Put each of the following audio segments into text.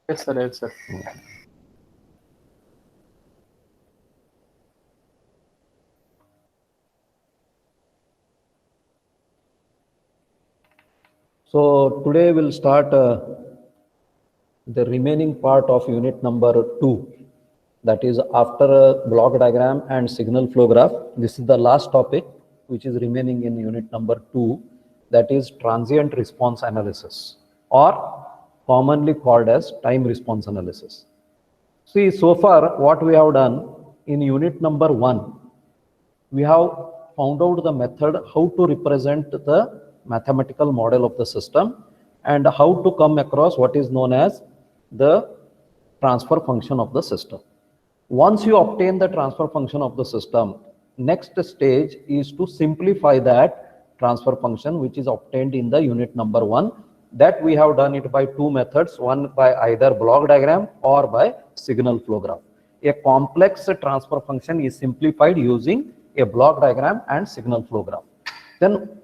Yes, sir. Yes, sir. So today we'll start the remaining part of unit number 2. That is after a block diagram and signal flow graph. This is the last topic which is remaining in unit number 2. That is transient response analysis, or commonly called as time response analysis. See, so far what we have done in unit number 1, we have found out the method how to represent the mathematical model of the system and how to come across what is known as the transfer function of the system. Once you obtain the transfer function of the system, next stage is to simplify that transfer function which is obtained in the unit number 1. That we have done it by two methods, one by either block diagram or by signal flow graph. A complex transfer function is simplified using a block diagram and signal flow graph. Then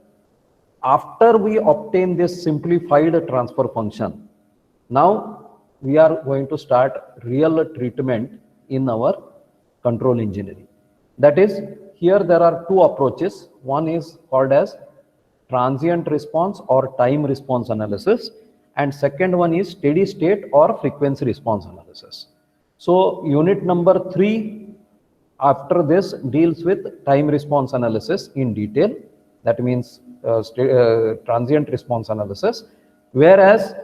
after we obtain this simplified transfer function, now we are going to start real treatment in our control engineering. That is, here there are two approaches. One is called as transient response or time response analysis, and second one is steady state or frequency response analysis. So unit number 3 after this deals with time response analysis in detail. That means transient response analysis, whereas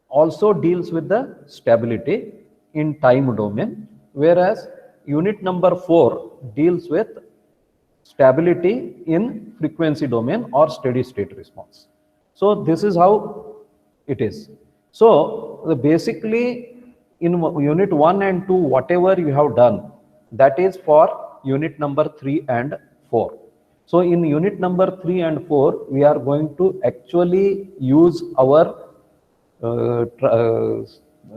also deals with the stability in time domain, whereas unit number 4 deals with stability in frequency domain or steady state response. So this is how it is. So basically in unit 1 and 2, whatever you have done, that is for unit number 3 and 4. So in unit number 3 and 4, we are going to actually use our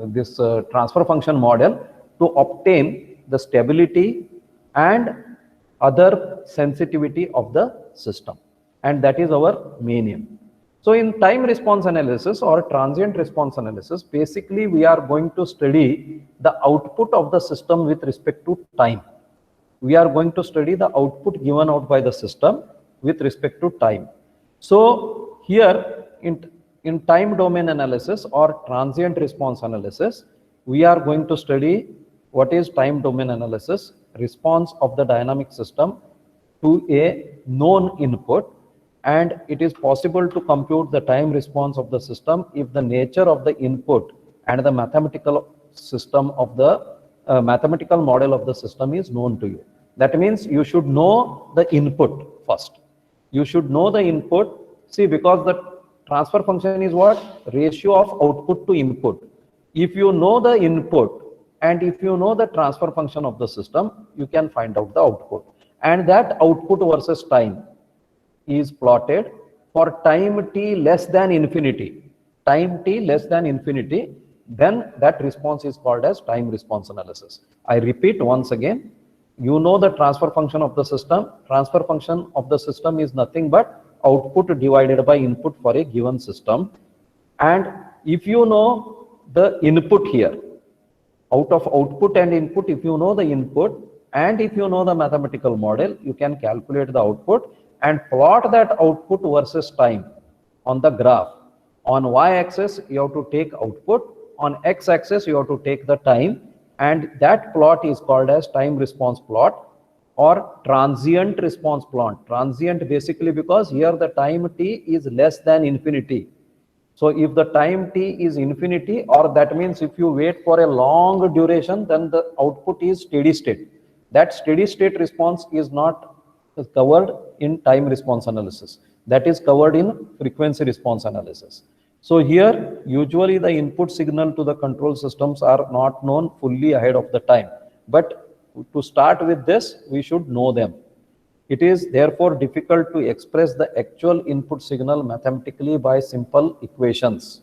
this transfer function model to obtain the stability and other sensitivity of the system, and that is our main aim. So in time response analysis or transient response analysis, basically we are going to study the output of the system with respect to time. We are going to study the output given out by the system with respect to time. So here in time domain analysis or transient response analysis, we are going to study what is time domain analysis, response of the dynamic system to a known input, and it is possible to compute the time response of the system if the nature of the input and the mathematical system of the mathematical model of the system is known to you. That means you should know the input first. You should know the input. See, because the transfer function is what? Ratio of output to input. If you know the input and if you know the transfer function of the system, you can find out the output. And that output versus time is plotted for time t less than infinity. Time t less than infinity, then that response is called as time response analysis. I repeat once again, you know the transfer function of the system. Transfer function of the system is nothing but output divided by input for a given system. And if you know the input here, out of output and input, if you know the input and if you know the mathematical model, you can calculate the output and plot that output versus time on the graph. On y-axis, you have to take output. On x-axis, you have to take the time, and that plot is called as time response plot or transient response plot. Transient basically because here the time t is less than infinity. So if the time t is infinity, or that means if you wait for a long duration, then the output is steady state. That steady state response is not covered in time response analysis. That is covered in frequency response analysis. So here, usually the input signal to the control systems are not known fully ahead of the time. But to start with this, we should know them. It is therefore difficult to express the actual input signal mathematically by simple equations.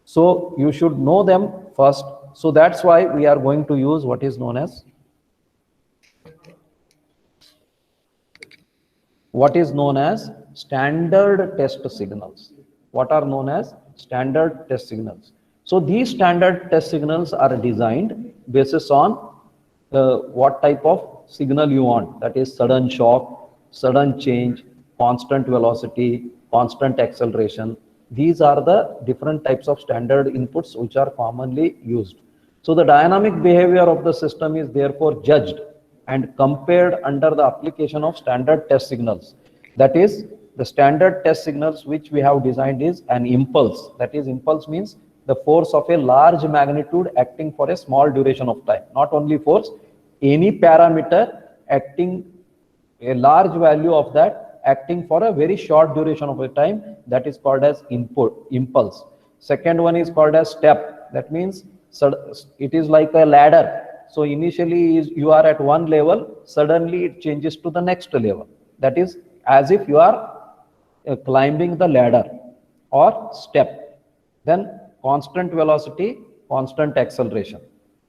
So you should know them first. So that's why we are going to use what is known as standard test signals. What are known as standard test signals? So these standard test signals are designed basis on what type of signal you want. That is sudden shock, sudden change, constant velocity, constant acceleration. These are the different types of standard inputs which are commonly used. So the dynamic behavior of the system is therefore judged and compared under the application of standard test signals. That is, the standard test signals which we have designed is an impulse. That is, impulse means the force of a large magnitude acting for a small duration of time. Not only force, any parameter acting a large value of that acting for a very short duration of a time, that is called as impulse. Second one is called as step. That means it is like a ladder. So initially you are at one level, suddenly it changes to the next level. That is as if you are climbing the ladder or step. Then constant velocity, constant acceleration.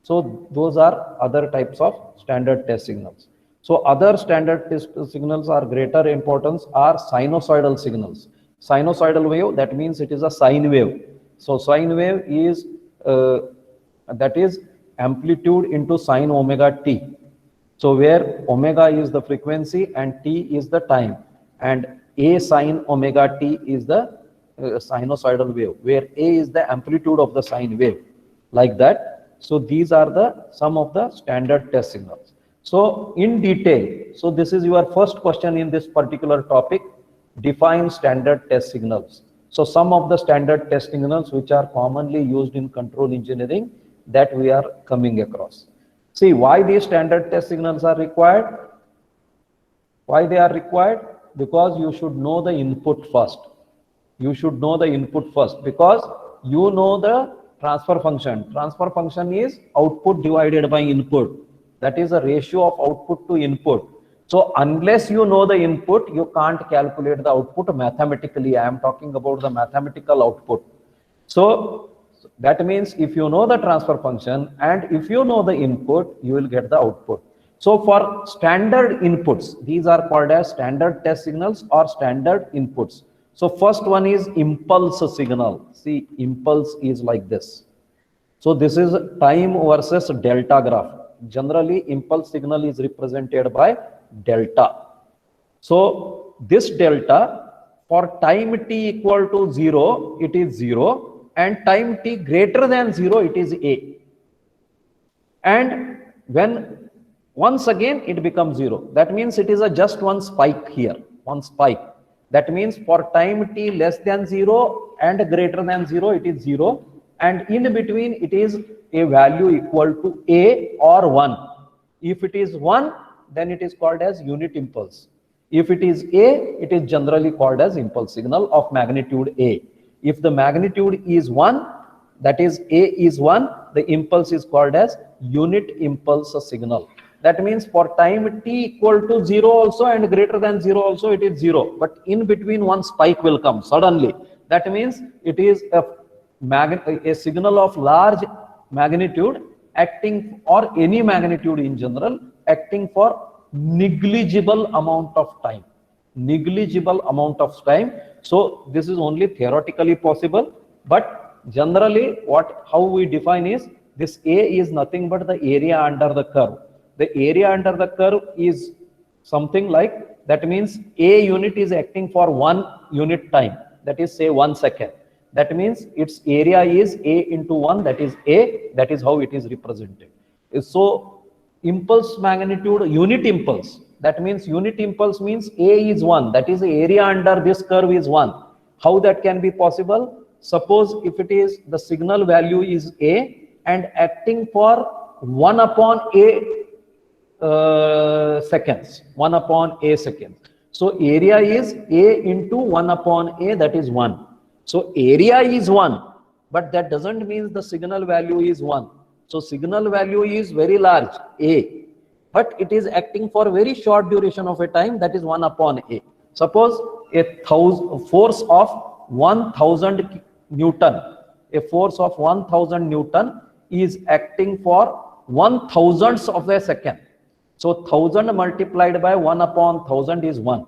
So those are other types of standard test signals. So other standard test signals are greater importance are sinusoidal signals. Sinusoidal wave, that means it is a sine wave. So sine wave is that is amplitude into sine omega t. So where omega is the frequency and t is the time, and a sine omega t is the sinusoidal wave, where a is the amplitude of the sine wave, like that. So these are some of the standard test signals. So in detail, so this is your first question in this particular topic, define standard test signals. So some of the standard test signals which are commonly used in control engineering that we are coming across. See, why these standard test signals are required? Why they are required? Because you should know the input first. You should know the input first, because you know the transfer function. Transfer function is output divided by input. That is a ratio of output to input. So unless you know the input, you can't calculate the output mathematically. I am talking about the mathematical output. So that means if you know the transfer function and if you know the input, you will get the output. So for standard inputs, these are called as standard test signals or standard inputs. So first one is impulse signal. See, impulse is like this. So this is time versus delta graph. Generally, impulse signal is represented by delta. So this delta, for time t equal to 0, it is 0, and time t greater than 0, it is a. And when once again it becomes 0, that means it is a just one spike here, one spike. That means for time t less than 0 and greater than 0, it is 0, and in between it is a value equal to a or 1. If it is 1, then it is called as unit impulse. If it is a, it is generally called as impulse signal of magnitude a. If the magnitude is 1, that is a is 1, the impulse is called as unit impulse signal. That means for time t equal to 0 also and greater than 0 also, it is 0. But in between one spike will come suddenly. That means it is a signal of large magnitude acting, or any magnitude in general, acting for negligible amount of time. Negligible amount of time. So this is only theoretically possible, but generally how we define is, this A is nothing but the area under the curve. The area under the curve is something like, that means a unit is acting for 1 unit time, that is say 1 second. That means its area is a into 1, that is a, that is how it is represented. So impulse magnitude, unit impulse, that means unit impulse means a is 1, that is the area under this curve is 1. How that can be possible? Suppose if it is, the signal value is a and acting for 1 upon a seconds, 1 upon a seconds. So area is a into 1 upon a, that is 1. So area is 1, but that doesn't mean the signal value is 1. So signal value is very large, a, but it is acting for very short duration of a time, that is 1 upon a. Suppose a force of 1000 Newton, a force of 1000 Newton is acting for 1/1000th of a second. So 1000 multiplied by 1 upon 1000 is 1.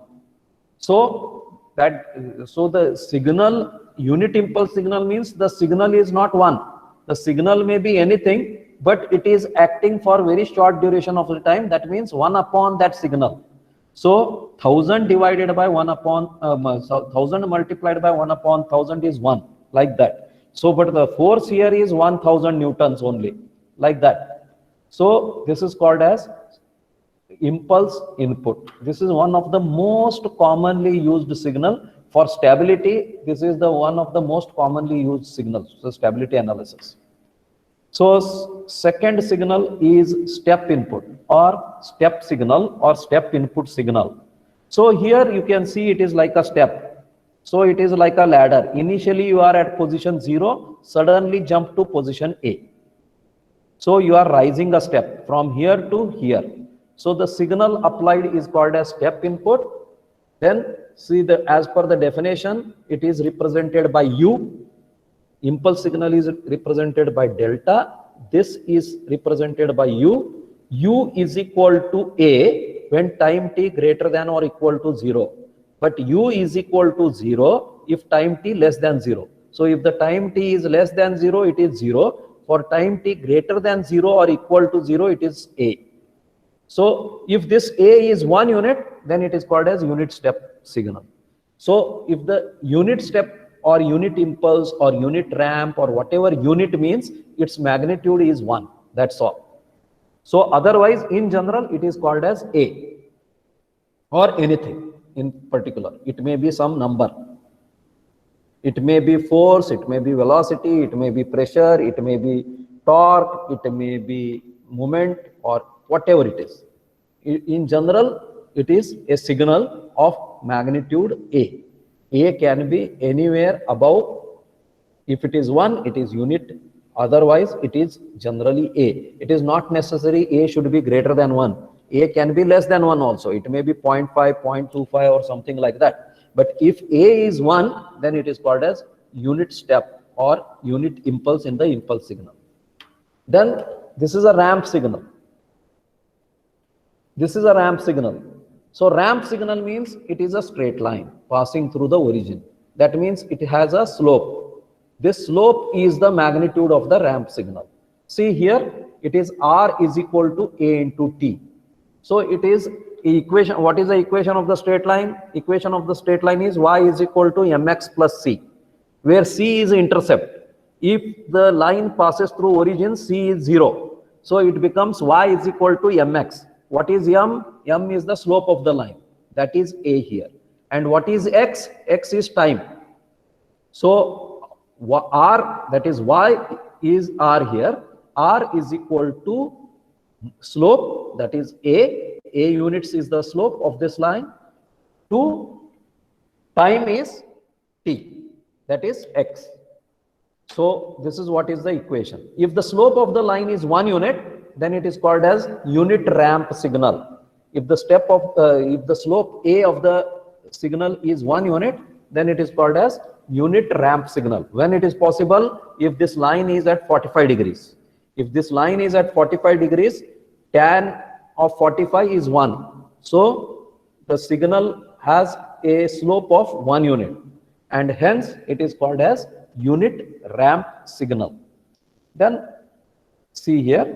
So the signal, unit impulse signal means the signal is not 1. The signal may be anything, but it is acting for very short duration of the time. That means 1 upon that signal. So 1000 divided by 1 upon 1000 multiplied by 1 upon 1000 is 1, like that. So but the force here is 1000 newtons only, like that. So this is called as impulse input. This is one of the most commonly used signal for stability. This is the one of the most commonly used signals, so stability analysis. So second signal is step input or step signal or step input signal. So here you can see it is like a step. So it is like a ladder. Initially you are at position 0, suddenly jump to position A. So you are rising a step from here to here. So the signal applied is called as step input. Then see, as per the definition, it is represented by U. Impulse signal is represented by delta. This is represented by U. U is equal to A when time t greater than or equal to 0. But U is equal to 0 if time t less than 0. So if the time t is less than 0, it is 0. For time t greater than 0 or equal to 0, it is A. So if this A is 1 unit, then it is called as unit step signal. So if the unit step or unit impulse or unit ramp or whatever unit means, its magnitude is 1. That's all. So otherwise, in general, it is called as A or anything in particular. It may be some number. It may be force, it may be velocity, it may be pressure, it may be torque, it may be moment or whatever it is. In general, it is a signal of magnitude A. A can be anywhere above. If it is 1, it is unit. Otherwise, it is generally A. It is not necessary A should be greater than 1. A can be less than 1 also. It may be 0.5, 0.25 or something like that. But if A is 1, then it is called as unit step or unit impulse in the impulse signal. Then this is a ramp signal. This is a ramp signal. So ramp signal means it is a straight line passing through the origin. That means it has a slope. This slope is the magnitude of the ramp signal. See here, it is R is equal to A into T. So it is equation. What is the equation of the straight line? Equation of the straight line is y is equal to mx plus c, where c is intercept. If the line passes through origin, c is 0. So it becomes y is equal to mx. What is m? M is the slope of the line. That is A here. And what is x? X is time. So R, that is y is R here. R is equal to slope, that is A. A units is the slope of this line. To time is t, that is x. So this is what is the equation. If the slope of the line is 1 unit, then it is called as unit ramp signal. If the if the slope A of the signal is 1 unit, then it is called as unit ramp signal. When it is possible, if this line is at 45 degrees. If this line is at 45 degrees, tan of 45 is 1. So the signal has a slope of 1 unit, and hence it is called as unit ramp signal. Then see here,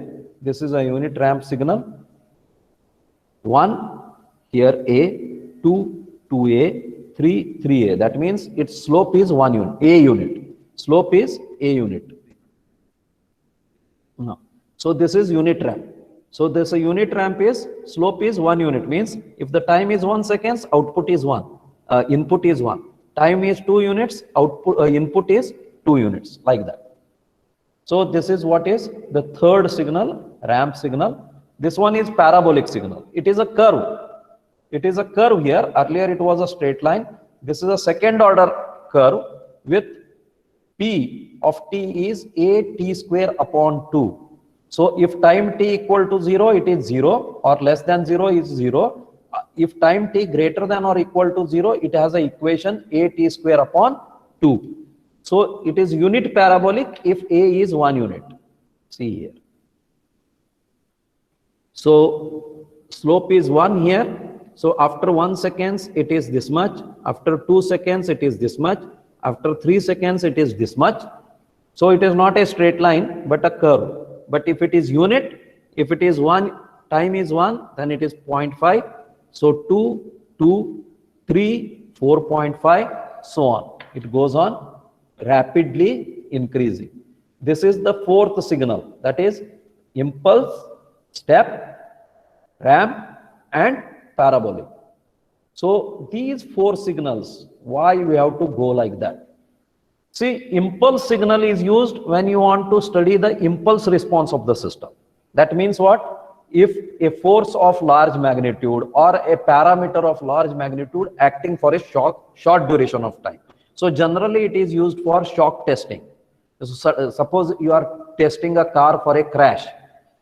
this is a unit ramp signal. 1 here A, 2 2A, 3 3A. That means its slope is 1 unit, A unit. Slope is A unit. No. So this is unit ramp. So this unit ramp is slope is 1 unit, means if the time is 1 seconds, output is 1, input is 1. Time is 2 units, output input is 2 units, like that. So this is what is the third signal, ramp signal. This one is parabolic signal. It is a curve. It is a curve here. Earlier it was a straight line. This is a second order curve with P of t is a t square upon 2. So if time t equal to 0, it is 0, or less than 0 is 0. If time t greater than or equal to 0, it has an equation a t square upon 2. So it is unit parabolic if A is 1 unit. See here. So slope is 1 here. So after 1 seconds, it is this much. After 2 seconds, it is this much. After 3 seconds, it is this much. So it is not a straight line, but a curve. But if it is unit, if it is 1, time is 1, then it is 0.5. So 2, 2, 3, 4.5, so on. It goes on rapidly increasing. This is the fourth signal, that is impulse, step, ramp, and parabolic. So these four signals, why we have to go like that? See, impulse signal is used when you want to study the impulse response of the system. That means what? If a force of large magnitude or a parameter of large magnitude acting for a short duration of time. So generally it is used for shock testing. So, suppose you are testing a car for a crash.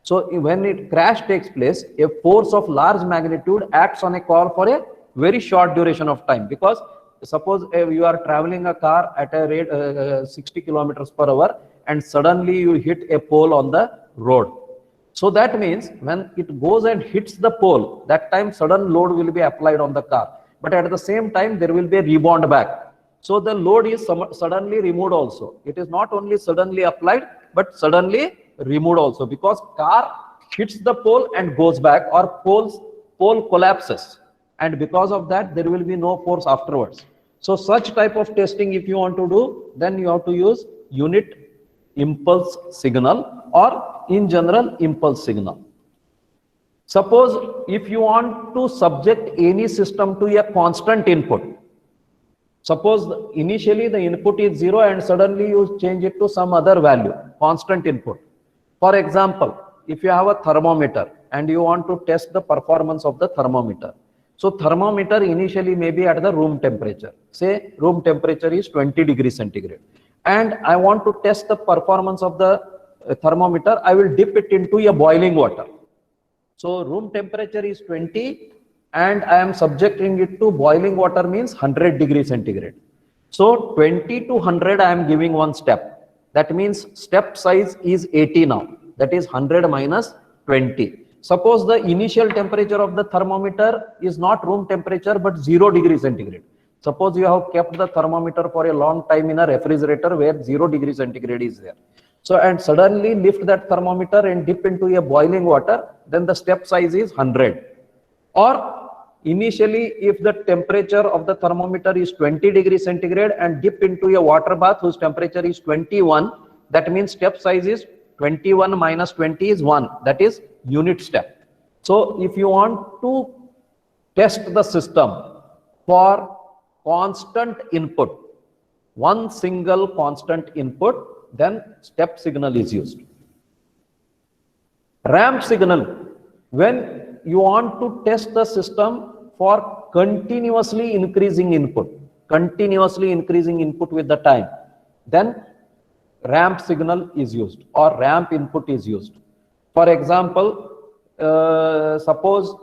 So when a crash takes place, a force of large magnitude acts on a car for a very short duration of time, because suppose you are traveling a car at a rate 60 kilometers per hour and suddenly you hit a pole on the road. So that means when it goes and hits the pole, that time sudden load will be applied on the car. But at the same time, there will be a rebound back. So the load is suddenly removed also. It is not only suddenly applied, but suddenly removed also, because car hits the pole and goes back, or pole collapses. And because of that, there will be no force afterwards. So such type of testing, if you want to do, then you have to use unit impulse signal, or in general impulse signal. Suppose if you want to subject any system to a constant input, suppose initially the input is 0 and suddenly you change it to some other value, constant input. For example, if you have a thermometer and you want to test the performance of the thermometer. So thermometer initially may be at the room temperature. Say room temperature is 20 degrees centigrade. And I want to test the performance of the thermometer. I will dip it into a boiling water. So room temperature is 20 and I am subjecting it to boiling water, means 100 degrees centigrade. So 20 to 100 I am giving one step. That means step size is 80 now. That is 100 minus 20. Suppose the initial temperature of the thermometer is not room temperature but 0 degrees centigrade. Suppose you have kept the thermometer for a long time in a refrigerator where 0 degrees centigrade is there. So and suddenly lift that thermometer and dip into a boiling water, then the step size is 100. Or initially if the temperature of the thermometer is 20 degrees centigrade and dip into a water bath whose temperature is 21, that means step size is 21 minus 20 is 1, that is unit step. So if you want to test the system for constant input, one single constant input, then step signal is used. Ramp signal, when you want to test the system for continuously increasing input with the time, then ramp signal is used, or ramp input is used. For example, suppose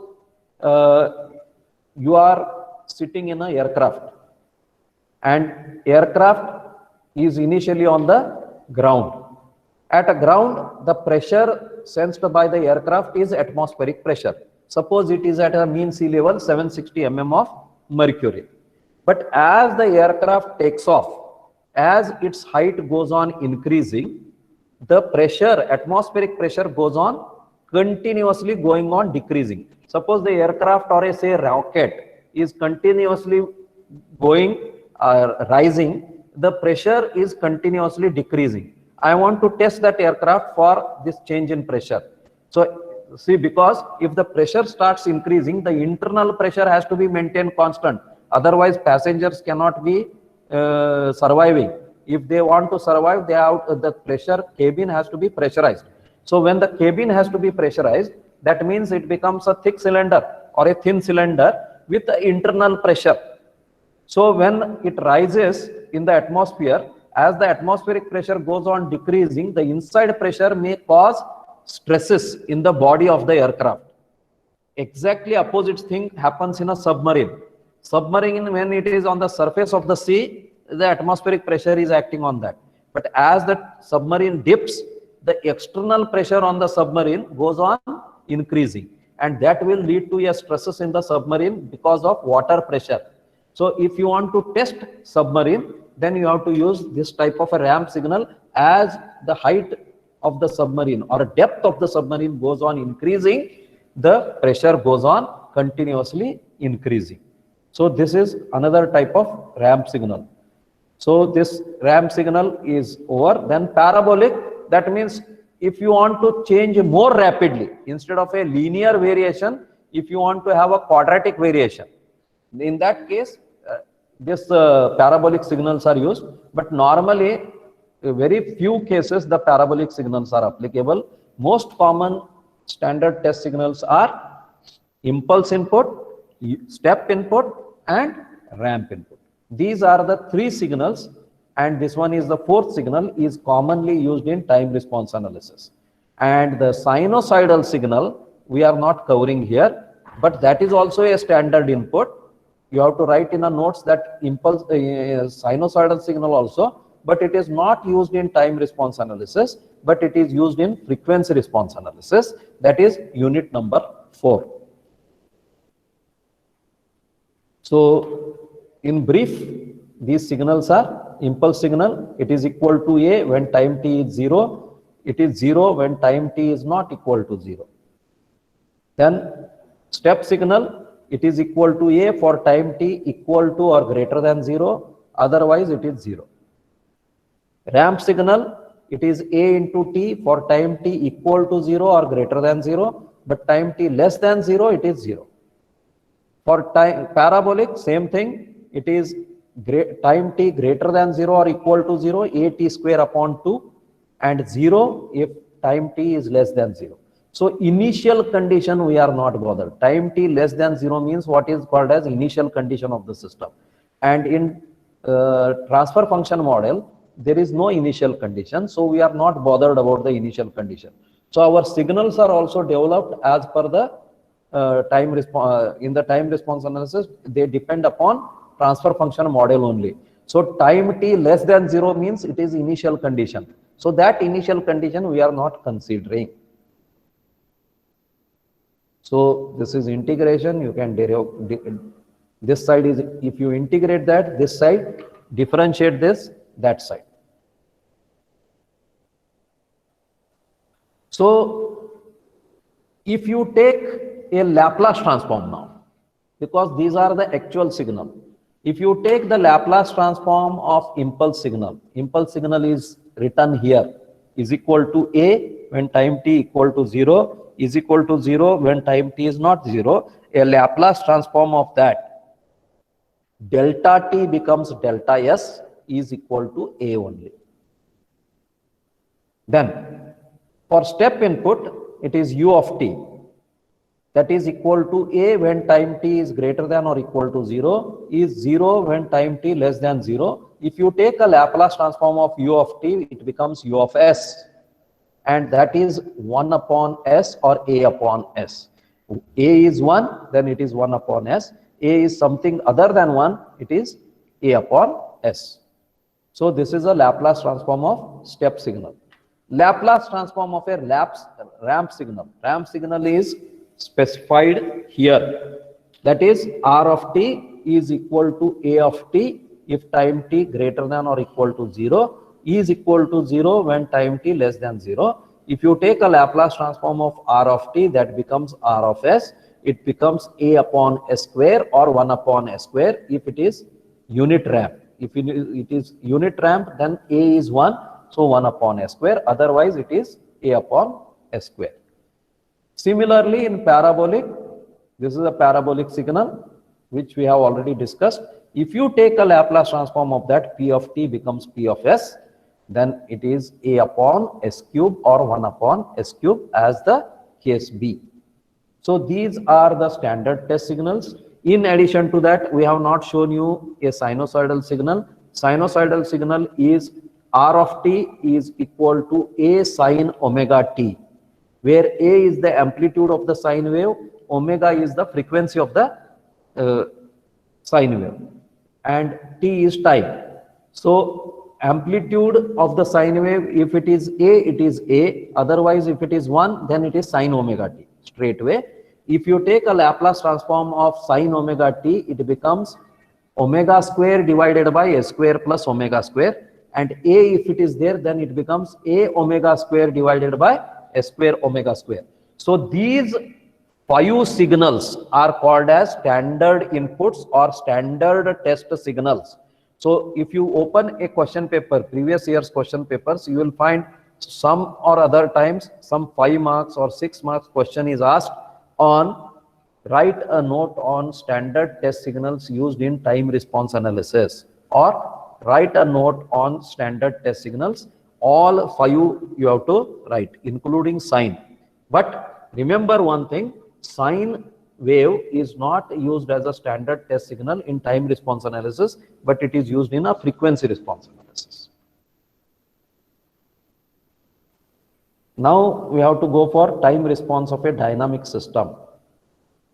you are sitting in an aircraft and aircraft is initially on the ground. At a ground, the pressure sensed by the aircraft is atmospheric pressure. Suppose it is at a mean sea level 760 mm of mercury. But as the aircraft takes off, as its height goes on increasing, the pressure, atmospheric pressure goes on continuously going on decreasing. Suppose the aircraft or say rocket is continuously going rising, the pressure is continuously decreasing. I want to test that aircraft for this change in pressure. So see, because if the pressure starts increasing, the internal pressure has to be maintained constant. Otherwise passengers cannot be surviving. If they want to survive, they have the pressure, cabin has to be pressurized. So when the cabin has to be pressurized, that means it becomes a thick cylinder or a thin cylinder with the internal pressure. So when it rises in the atmosphere, as the atmospheric pressure goes on decreasing, the inside pressure may cause stresses in the body of the aircraft. Exactly opposite thing happens in a submarine. Submarine, when it is on the surface of the sea, the atmospheric pressure is acting on that. But as the submarine dips, the external pressure on the submarine goes on increasing, and that will lead to a stresses in the submarine because of water pressure. So if you want to test submarine, then you have to use this type of a ramp signal. As the height of the submarine or depth of the submarine goes on increasing, the pressure goes on continuously increasing. So this is another type of ramp signal. So this ramp signal is over. Then parabolic, that means if you want to change more rapidly, instead of a linear variation, if you want to have a quadratic variation, in that case, this parabolic signals are used. But normally, very few cases the parabolic signals are applicable. Most common standard test signals are impulse input, step input, and ramp input. These are the three signals, and this one is the fourth signal, is commonly used in time response analysis. And the sinusoidal signal we are not covering here, but that is also a standard input. You have to write in the notes that impulse sinusoidal signal also, but it is not used in time response analysis, but it is used in frequency response analysis. That is unit number 4. So in brief, these signals are impulse signal. It is equal to A when time t is 0. It is 0 when time t is not equal to 0. Then step signal, it is equal to A for time t equal to or greater than 0. Otherwise, it is 0. Ramp signal, it is A into t for time t equal to 0 or greater than 0. But time t less than 0, it is 0. For time parabolic, same thing. It is time t greater than 0 or equal to 0, a t square upon 2, and 0 if time t is less than 0. So initial condition we are not bothered. Time t less than 0 means what is called as initial condition of the system. And in transfer function model, there is no initial condition, so we are not bothered about the initial condition. So our signals are also developed as per the time response. In the time response analysis, they depend upon transfer function model only. So time t less than 0 means it is initial condition. So that initial condition we are not considering. So this is integration. You can derive this side is, if you integrate that, this side, differentiate this, that side. So if you take a Laplace transform now, because these are the actual signal. If you take the Laplace transform of impulse signal is written here, is equal to A when time t equal to 0, is equal to 0 when time t is not 0. A Laplace transform of that, delta t becomes delta s is equal to A only. Then for step input, it is u of t, that is equal to A when time t is greater than or equal to 0, is 0 when time t less than 0. If you take a Laplace transform of u of t, it becomes u of s, and that is 1 upon s or A upon s. A is 1, then it is 1 upon s. A is something other than 1, it is A upon s. So this is a Laplace transform of step signal. Laplace transform of a ramp signal. Ramp signal is specified here. That is R of t is equal to A of t if time t greater than or equal to 0, is equal to 0 when time t less than 0. If you take a Laplace transform of R of t, that becomes R of s. It becomes A upon s square or 1 upon s square if it is unit ramp. If it is unit ramp, then A is 1, so 1 upon s square. Otherwise, it is A upon s square. Similarly, in parabolic, this is a parabolic signal which we have already discussed. If you take a Laplace transform of that, P of t becomes P of s, then it is A upon s cube or 1 upon s cube as the case be. So these are the standard test signals. In addition to that, we have not shown you a sinusoidal signal. Sinusoidal signal is R of t is equal to A sine omega t, where A is the amplitude of the sine wave, omega is the frequency of the sine wave, and t is time. So amplitude of the sine wave, if it is A, it is A. Otherwise, if it is 1, then it is sine omega t straight away. If you take a Laplace transform of sine omega t, it becomes omega square divided by a square plus omega square, and a, if it is there, then it becomes a omega square divided by a square omega square. So these 5 signals are called as standard inputs or standard test signals. So if you open a question paper, previous year's question papers, you will find some or other times some 5 marks or 6 marks question is asked on write a note on standard test signals used in time response analysis, or write a note on standard test signals. All 5 you have to write, including sine. But remember one thing, sine wave is not used as a standard test signal in time response analysis, but it is used in a frequency response analysis. Now we have to go for time response of a dynamic system.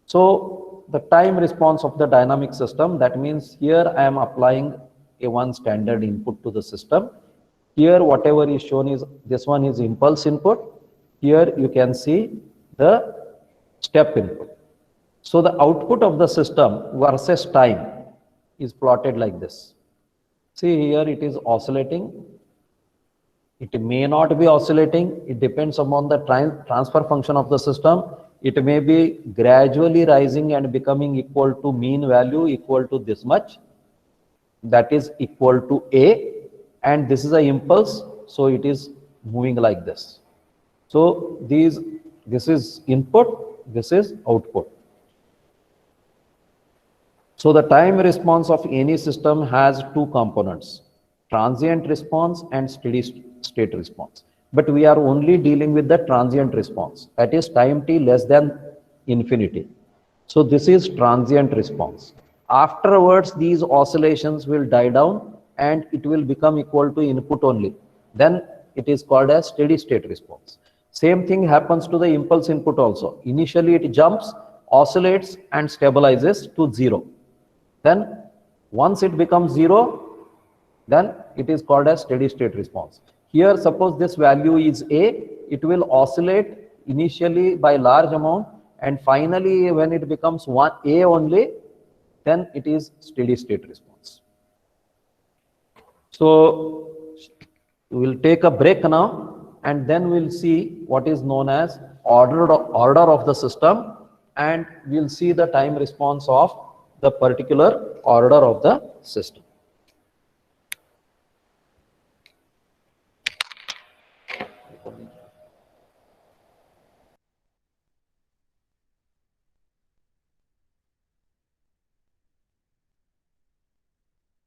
So the time response of the dynamic system, that means here I am applying a one standard input to the system. Here whatever is shown is, this one is impulse input. Here you can see the step input. So the output of the system versus time is plotted like this. See, here it is oscillating. It may not be oscillating. It depends upon the transfer function of the system. It may be gradually rising and becoming equal to mean value equal to this much. That is equal to A, and this is an impulse, so it is moving like this. So this is input, this is output. So the time response of any system has 2 components, transient response and steady state response. But we are only dealing with the transient response, that is time t less than infinity. So this is transient response. Afterwards, these oscillations will die down and it will become equal to input only. Then it is called as steady state response. Same thing happens to the impulse input also. Initially it jumps, oscillates and stabilizes to 0. Then once it becomes 0, then it is called as steady state response. Here suppose this value is A, it will oscillate initially by large amount, and finally when it becomes A only, then it is steady state response. So we will take a break now, and then we'll see what is known as order of the system, and we'll see the time response of the particular order of the system.